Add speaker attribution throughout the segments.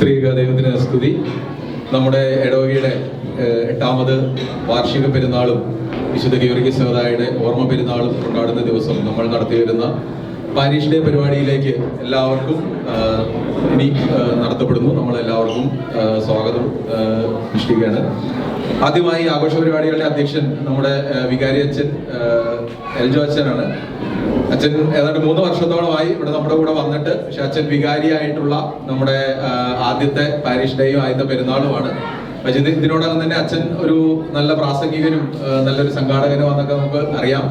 Speaker 1: ത്രിക ദൈവത്തിന് സ്തുതി. നമ്മുടെ ഇടവകയുടെ 8ാമത് വാർഷിക പെരുന്നാളും വിശുദ്ധ ഗീവർഗീസ് സഹോദരയുടെ ഓർമ്മ പെരുന്നാളും കൊണ്ടാടുന്ന ദിവസം നമ്മൾ നടത്തി വരുന്ന പാരീഷ് ഡേ പരിപാടിയിലേക്ക് എല്ലാവർക്കും ഇനി നടത്തപ്പെടുന്നു. നമ്മളെല്ലാവർക്കും സ്വാഗതം സൃഷ്ടിക്കുകയാണ്. ആദ്യമായി ആഘോഷ പരിപാടികളുടെ അധ്യക്ഷൻ നമ്മുടെ വികാരി അച്ഛൻ എൽജോ അച്ഛനാണ്. അച്ഛൻ ഏതാണ്ട് 3 വർഷത്തോളമായി ഇവിടെ നമ്മുടെ കൂടെ വന്നിട്ട്, പക്ഷെ അച്ഛൻ വികാരിയായിട്ടുള്ള നമ്മുടെ ആദ്യത്തെ പാരീഷ് ഡേയും ആദ്യത്തെ പെരുന്നാളുമാണ്. പക്ഷെ ഇതിനോടകം തന്നെ അച്ഛൻ ഒരു നല്ല പ്രാസംഗികനും നല്ലൊരു സംഘാടകനും എന്നൊക്കെ നമുക്ക് അറിയാം.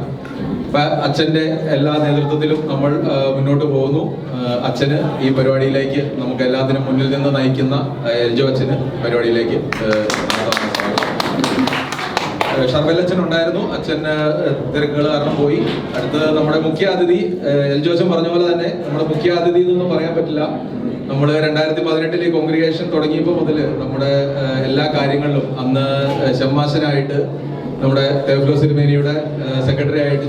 Speaker 1: അപ്പൊ അച്ഛന്റെ എല്ലാ നേതൃത്വത്തിലും നമ്മൾ മുന്നോട്ട് പോകുന്നു. അച്ഛന് ഈ പരിപാടിയിലേക്ക് നമുക്ക് എല്ലാത്തിനും മുന്നിൽ നിന്ന് നയിക്കുന്ന എൽജോ അച്ഛന് പരിപാടിയിലേക്ക് ഷർബലച്ഛൻ ഉണ്ടായിരുന്നു. അച്ഛൻ തിരക്കുകൾ കാരണം പോയി. അടുത്തത് നമ്മുടെ മുഖ്യ അതിഥി എൽജോ അച്ഛൻ പറഞ്ഞ പോലെ തന്നെ നമ്മുടെ മുഖ്യ അതിഥി എന്നൊന്നും പറയാൻ പറ്റില്ല. നമ്മൾ 2018 കോൺഗ്രിഗേഷൻ തുടങ്ങിയപ്പോൾ മുതൽ നമ്മുടെ എല്ലാ കാര്യങ്ങളിലും അന്ന് ഷമ്മാശനായിട്ട് നമ്മുടെ തേവ്ലോസ് തിരുമേനിയുടെ സെക്രട്ടറി ആയിട്ട്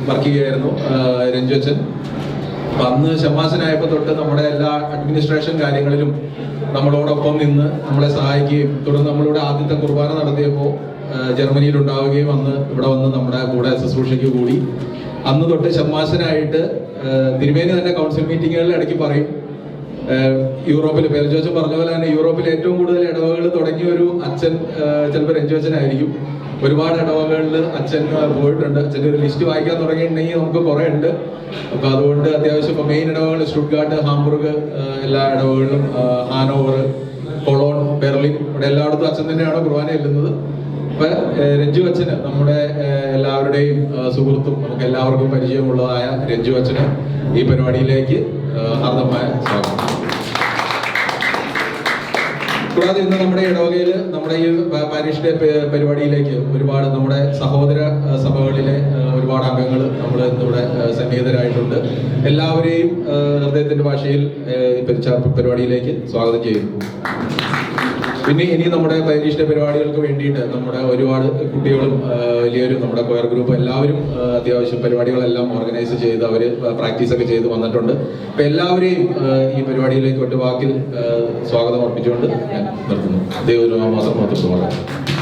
Speaker 1: വർക്ക് ചെയ്യുകയായിരുന്നു രഞ്ജു അച്ഛൻ. അപ്പൊ അന്ന് ഷമ്മാശനായപ്പോൾ തൊട്ട് നമ്മുടെ എല്ലാ അഡ്മിനിസ്ട്രേഷൻ കാര്യങ്ങളിലും നമ്മളോടൊപ്പം നിന്ന് നമ്മളെ സഹായിക്കുകയും, തുടർന്ന് നമ്മളിവിടെ ആദ്യത്തെ കുർബാന നടത്തിയപ്പോൾ ജർമ്മനിയിൽ ഉണ്ടാവുകയും അന്ന് ഇവിടെ വന്ന് നമ്മുടെ കൂടെ ശുശ്രൂഷയ്ക്ക് കൂടി. അന്ന് തൊട്ട് ഷമ്മാശനായിട്ട് തിരുമേനി തന്നെ കൗൺസിൽ മീറ്റിങ്ങുകളിൽ ഇടയ്ക്ക് പറയും, യൂറോപ്പിൽ എൽജോച്ചൻ പറഞ്ഞ പോലെ തന്നെ യൂറോപ്പിൽ ഏറ്റവും കൂടുതൽ ഇടവകൾ തുടങ്ങിയ ഒരു അച്ഛൻ ചിലപ്പോൾ രഞ്ജോച്ചനായിരിക്കും. ഒരുപാട് ഇടവകളിൽ അച്ഛൻ പോയിട്ടുണ്ട്. അച്ഛൻ്റെ ഒരു ലിസ്റ്റ് വായിക്കാൻ തുടങ്ങിയിട്ടുണ്ടെങ്കിൽ നമുക്ക് കുറേ ഉണ്ട്. അപ്പൊ അതുകൊണ്ട് അത്യാവശ്യം ഇപ്പൊ മെയിൻ ഇടവകൾ സ്റ്റുട്ട്ഗാർട്ട്, ഹാംബുർഗ്, എല്ലാ ഇടവകളിലും, ഹാനോവർ, കൊളോൺ, ബെർലിൻ, ഇവിടെ എല്ലായിടത്തും അച്ഛൻ തന്നെയാണ് കുർബാന ചെല്ലുന്നത്. അപ്പൊ രഞ്ജു അച്ഛന്, നമ്മുടെ എല്ലാവരുടെയും സുഹൃത്തും നമുക്ക് എല്ലാവർക്കും പരിചയമുള്ളതായ രഞ്ജു അച്ഛന് ഈ പരിപാടിയിലേക്ക് ഹാർദമായ സ്വാഗതം. കൂടാതെ ഇന്ന് നമ്മുടെ ഇടവകയിൽ നമ്മുടെ ഈ പാരീഷ് ഡേ പരിപാടിയിലേക്ക് ഒരുപാട് നമ്മുടെ സഹോദര സഭകളിലെ ഒരുപാട് അംഗങ്ങൾ നമ്മൾ ഇന്നിവിടെ സന്നിഹിതരായിട്ടുണ്ട്. എല്ലാവരെയും ഹൃദയത്തിന്റെ ഭാഷയിൽ പരിപാടിയിലേക്ക് സ്വാഗതം ചെയ്യുന്നു. പിന്നെ ഇനി നമ്മുടെ പാരീഷ് ഡേ പരിപാടികൾക്ക് വേണ്ടിയിട്ട് നമ്മുടെ ഒരുപാട് കുട്ടികളും വലിയൊരു നമ്മുടെ കൊയർ ഗ്രൂപ്പ് എല്ലാവരും അത്യാവശ്യം പരിപാടികളെല്ലാം ഓർഗനൈസ് ചെയ്ത് അവർ പ്രാക്ടീസ് ഒക്കെ ചെയ്ത് വന്നിട്ടുണ്ട്. അപ്പൊ എല്ലാവരെയും ഈ പരിപാടിയിലേക്ക് ഒറ്റ വാക്കിൽ സ്വാഗതം അർപ്പിച്ചുകൊണ്ട് ഞാൻ നിർത്തുന്നു. ദൈവമാസം മാത്രം.